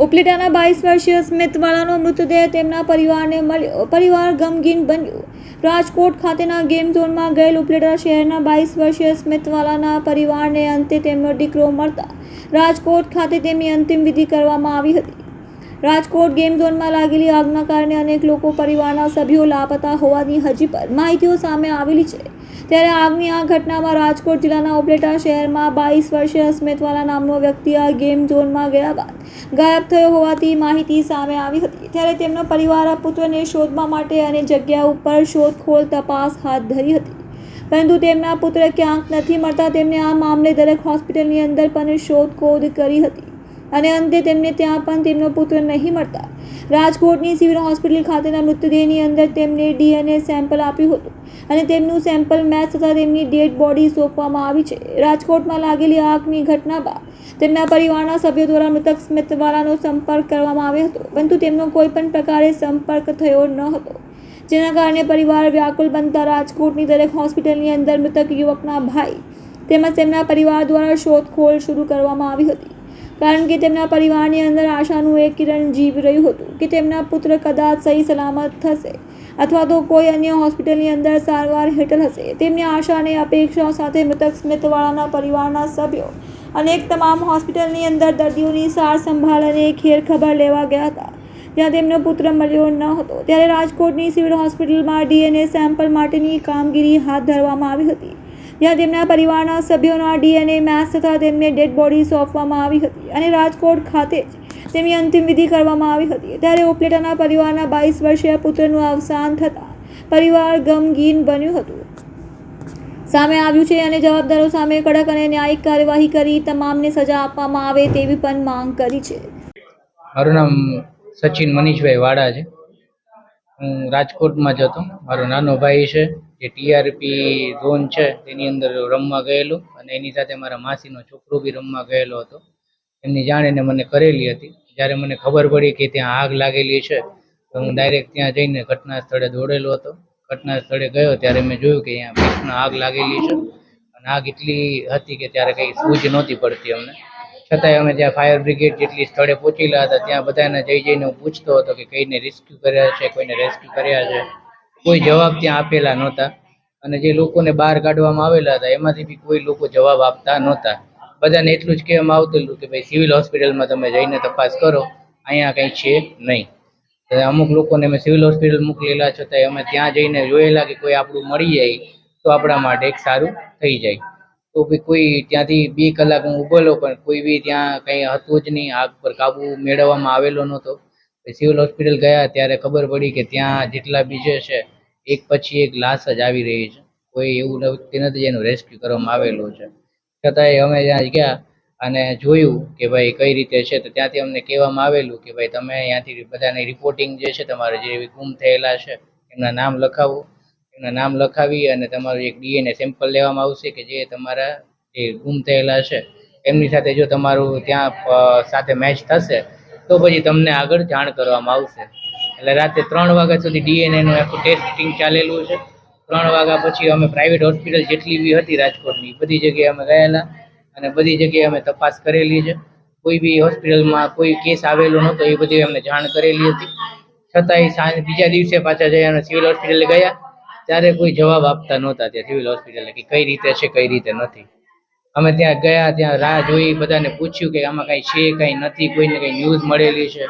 ઉપલેટાના 22 વર્ષીય સ્મિતવાળાનો મૃતદેહ તેમના પરિવારને મળ્યો. પરિવાર ગમગીન બન્યું. રાજકોટ ખાતેના ગેમ ઝોનમાં ગયેલ ઉપલેટા શહેરના 22 વર્ષીય સ્મિતવાળાના પરિવારને અંતે તેમનો દીકરો મળતા રાજકોટ ખાતે તેમની અંતિમ વિધિ કરવામાં આવી હતી. રાજકોટ ગેમ ઝોનમાં લાગેલી આગના કારણે અનેક લોકો પરિવારના સભ્યો લાપતા હોવાની હજી પણ માહિતીઓ સામે આવેલી છે. ત્યારે આગની આ ઘટનામાં રાજકોટ જિલ્લાના ઉપલેટા શહેરમાં 22 વર્ષીય સ્મિતવાળા નામનો વ્યક્તિ આ ગેમ ઝોનમાં ગયા બાદ ગાયબ થયો હોવાથી માહિતી સામે આવી હતી. ત્યારે તેમનો પરિવાર આ પુત્રને શોધવા માટે અને જગ્યા ઉપર શોધખોળ તપાસ હાથ ધરી હતી, પરંતુ તેમના પુત્ર ક્યાંક નથી મળતા. તેમને આ મામલે દરેક હોસ્પિટલની અંદર પણ શોધખોળ કરી હતી અને અંતે તેમને ત્યાં પણ તેમનો પુત્ર નહીં મળતા રાજકોટની સિવિલ હોસ્પિટલ ખાતેના મૃતદેહની અંદર તેમને DNA સેમ્પલ આપ્યું હતું અને તેમનું સેમ્પલ મેચ થતાં તેમની ડેડ બોડી સોંપવામાં આવી છે. રાજકોટમાં લાગેલી આગની ઘટના બાદ તેમના પરિવારના સભ્યો દ્વારા મૃતક સ્મિતવાળાનો સંપર્ક કરવામાં આવ્યો હતો, પરંતુ તેમનો કોઈ પણ પ્રકારે સંપર્ક થયો ન હતો, જેના કારણે પરિવાર વ્યાકુળ બનતા રાજકોટની દરેક હોસ્પિટલની અંદર મૃતક યુવકના ભાઈ તેમજ તેમના પરિવાર દ્વારા શોધખોળ શરૂ કરવામાં આવી હતી, કારણ કે તેમના પરિવારની અંદર આશાનું એક કિરણ જીવી રહ્યું હતું કે તેમના પુત્ર કદાચ સહી સલામત થશે અથવા તો કોઈ અન્ય હોસ્પિટલની અંદર સારવાર હેઠળ હશે. તેમની આશા અને અપેક્ષાઓ સાથે મૃતક સ્મિતવાળાના પરિવારના સભ્યો અનેક તમામ હોસ્પિટલની અંદર દર્દીઓની સાર સંભાળ અને ખેરખબર લેવા ગયા હતા, જ્યાં તેમનો પુત્ર મળ્યો ન હતો. ત્યારે રાજકોટની સિવિલ હોસ્પિટલમાં DNA સેમ્પલ માટેની કામગીરી હાથ ધરવામાં આવી હતી, જ્યાં તેમના પરિવારના સભ્યોના DNA મેચ થતાં તેમને ડેડ બોડી સોંપવામાં આવી હતી અને રાજકોટ ખાતે જ તેમની અંતિમ વિધિ કરવામાં આવી હતી. ત્યારે ઉપલેટાના પરિવારના 22 વર્ષીય પુત્રનું અવસાન થતાં પરિવાર ગમગીન બન્યું હતું સામે આવ્યું છે અને જવાબદારો સામે કડક અને ન્યાયિક કાર્યવાહી કરી તમામને સજા આપવામાં આવે તેવી પણ માંગ કરી છે. મારું નામ સચિન મનીષભાઈ વાડા છે. હું રાજકોટમાં જ હતો. મારો નાનો ભાઈ છે જે TRP ઝોન છે તેની અંદર રમવા ગયેલો અને એની સાથે મારા માસીનો છોકરો બી રમવા ગયેલો હતો. એમની જાણ એને મને કરેલી હતી. જ્યારે મને ખબર પડી કે ત્યાં આગ લાગેલી છે તો હું ડાયરેક્ટ ત્યાં જઈને ઘટના સ્થળે દોડેલો હતો. ઘટના સ્થળે ગયો ત્યારે મેં જોયું કે અહીંયા ભીષણ આગ લાગેલી છે અને આગ એટલી હતી કે ત્યારે કંઈ સૂઝ નહોતી પડતી અમને. છતાંય અમે ત્યાં ફાયર બ્રિગેડ જેટલી સ્થળે પહોંચેલા હતા ત્યાં બધાને જઈને હું પૂછતો હતો કે કઈને રેસ્ક્યુ કર્યા છે, કોઈને રેસ્ક્યુ કર્યા છે. કોઈ જવાબ ત્યાં આપેલા નહોતા અને જે લોકોને બહાર કાઢવામાં આવેલા હતા એમાંથી બી કોઈ લોકો જવાબ આપતા નહોતા. બધાને એટલું જ કહેવામાં આવતું કે ભાઈ સિવિલ હોસ્પિટલમાં તમે જઈને તપાસ કરો, અહીંયા કંઈ છે નહીં. અમુક લોકોને અમે સિવિલ હોસ્પિટલ મોકલેલા છતાંય અમે ત્યાં જઈને જોયેલા કે કોઈ આપણું મળી જાય તો આપણા માટે એક સારું થઈ જાય. તો બી કોઈ ત્યાંથી 2 કલાક હું ઊભેલો પણ કોઈ બી ત્યાં કંઈ હતું જ નહીં. આગ પર કાબુ મેળવવામાં આવેલો નહોતો. સિવિલ હોસ્પિટલ ગયા ત્યારે ખબર પડી કે ત્યાં જેટલા બી છે એક પછી એક લાશ જ આવી રહી છે. કોઈ એવું વ્યક્તિ નથી જેનું રેસ્ક્યુ કરવામાં આવેલું છે. છતાંય અમે ત્યાં ગયા અને જોયું કે ભાઈ કઈ રીતે છે તો ત્યાંથી અમને કહેવામાં આવેલું કે ભાઈ તમે અહીંયાથી બધાની રિપોર્ટિંગ જે છે તમારે જે ગુમ થયેલા છે એમના નામ લખાવો. એમના નામ લખાવી અને તમારું એક DNA સેમ્પલ લેવામાં આવશે કે જે તમારા જે ગુમ થયેલા છે એમની સાથે જો તમારું ત્યાં સાથે મેચ થશે તો પછી તમને આગળ જાણ કરવામાં આવશે. એટલે રાતે 3 વાગ્યા સુધી DNA નું આખું ટેસ્ટિંગ ચાલેલું છે. 3 વાગ્યા પછી અમે પ્રાઇવેટ હોસ્પિટલ જેટલી બી હતી રાજકોટની બધી જગ્યાએ અમે ગયેલા અને બધી જગ્યાએ અમે તપાસ કરેલી છે. કોઈ બી હોસ્પિટલમાં કોઈ કેસ આવેલો નહોતો એ બધી અમને જાણ કરેલી હતી. છતાંય બીજા દિવસે પાછા જઈ અને સિવિલ હોસ્પિટલે ગયા ત્યારે કોઈ જવાબ આપતા નહોતા ત્યાં સિવિલ હોસ્પિટલે કે કઈ રીતે છે કઈ રીતે નથી. અમે ત્યાં ગયા, ત્યાં રાહ જોઈ, બધાને પૂછ્યું કે આમાં કંઈ છે કંઈ નથી, કોઈને કંઈ ન્યૂઝ મળેલી છે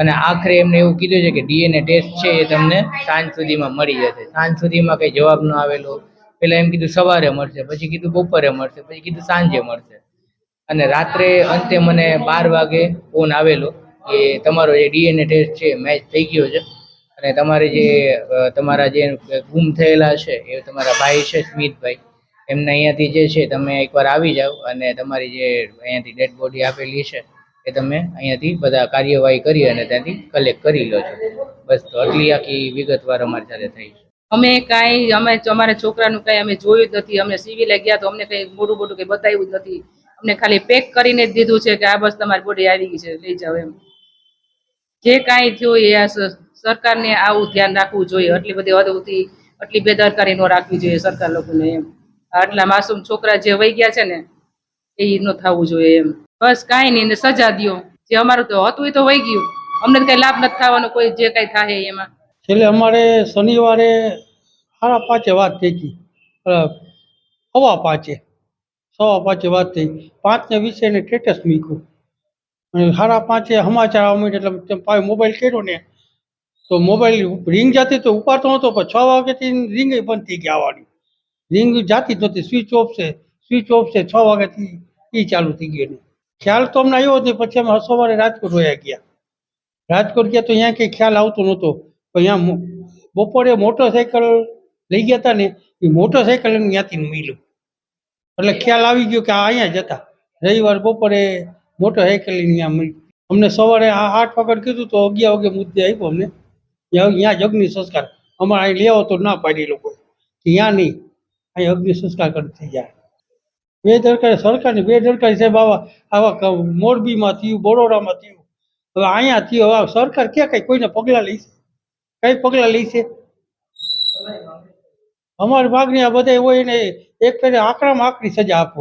અને આખરે એમને એવું કીધું છે કે DNA ટેસ્ટ છે એ તમને સાંજ સુધીમાં મળી જશે. સાંજ સુધીમાં કંઈ જવાબ ન આવેલો. પહેલાં એમ કીધું સવારે મળશે, પછી કીધું બપોરે મળશે, પછી કીધું સાંજે મળશે અને રાત્રે અંતે મને 12 વાગે ફોન આવેલો કે તમારો જે DNA ટેસ્ટ છે મેચ થઈ ગયો છે અને તમારા જે ગુમ થયેલા છે એ તમારા ભાઈ છે સ્મિતભાઈ, એમને અહીંયાથી જે છે તમે એકવાર આવી જાઓ અને તમારી જે અહીંયાથી ડેડ બોડી આપેલી છે એ તમે અહીંયાથી બધા કાર્યવાહી કરી અને ત્યાંથી કલેક્ટ કરી લો છો. બસ તો આટલી આખી વિગતવાર અમારી સાથે થઈ છે. અમારા છોકરાનું કાંઈ અમે જોયું જ નથી. અમે સિવિલે ગયા તો અમને કંઈ મોટું કંઈ બતાવ્યું જ નથી. અમને ખાલી પેક કરીને જ દીધું છે કે આ બસ તમારી બોડી આવી ગઈ છે, લઈ જાઓ એમ. જે કાંઈ થયું એ આ સરકારને આવું ધ્યાન રાખવું જોઈએ. આટલી બધી હદ સુધી આટલી બેદરકારી ન રાખવી જોઈએ સરકાર લોકોને એમ. આટલા માસૂમ છોકરા જે વહી ગયા છે ને એ ન થવું જોઈએ એમ. બસ કાંઈ નહીં, સજા દ્યો. જે અમારું તો હતું એ તો વહી ગયું, અમને તો કઈ લાભ નથી થવાનો કોઈ જે કઈ થાય એમાં. છેલ્લે અમારે શનિવારે 5:30 વાત થઈ હતી, 5:15 વાત થઈ, 5:20 એને સ્ટેટસ મૂક્યું અને 5:30 સમાચાર આવવા માંડ્યા એટલે તમે મોબાઈલ કર્યો ને તો મોબાઈલ રિંગ જતી તો ઉપાડતો નહોતો, પણ 6 વાગ્યાથી રિંગ બંધ થઈ ગઈ આવવાની, રિંગ જાતી જ નહોતી, સ્વિચ ઓફ છે 6 વાગ્યાથી એ ચાલુ થઈ ગઈ એની. ખ્યાલ તો અમને આવ્યો જ નહીં. પછી અમે સવારે રાજકોટ વયા ગયા. રાજકોટ ગયા તો અહીંયા કંઈ ખ્યાલ આવતો નહોતો, પણ અહીંયા બપોરે મોટરસાઇકલ લઈ ગયા હતા ને, એ મોટરસાઇકલ એમ ત્યાંથી મળ્યું એટલે ખ્યાલ આવી ગયો કે આ અહીંયા જ હતા. રવિવાર બપોરે મોટરસાઇકલ ત્યાં મળ્યું. અમને સવારે 8 વાગે કીધું તો 11 વાગે મુદ્દે આપ્યો અમને. અહીંયા જ અગ્નિ સંસ્કાર અમારે અહીં લેવો તો ના પાડી લોકો, ત્યાં નહીં, અહીં અગ્નિ સંસ્કાર કરી થઈ જાય. બેદરકારી સરકારની બેદરકારી સાહેબ. આવા મોરબીમાં થયું, બરોડામાં થયું, હવે અહીંયા થયું. હવે સરકાર ક્યાં કઈ કોઈને પગલાં લઈશે? કઈ પગલાં લઈશે? અમારી માગણી આ બધા હોય ને એક ફેરે આકરામાં આકરી સજા આપો.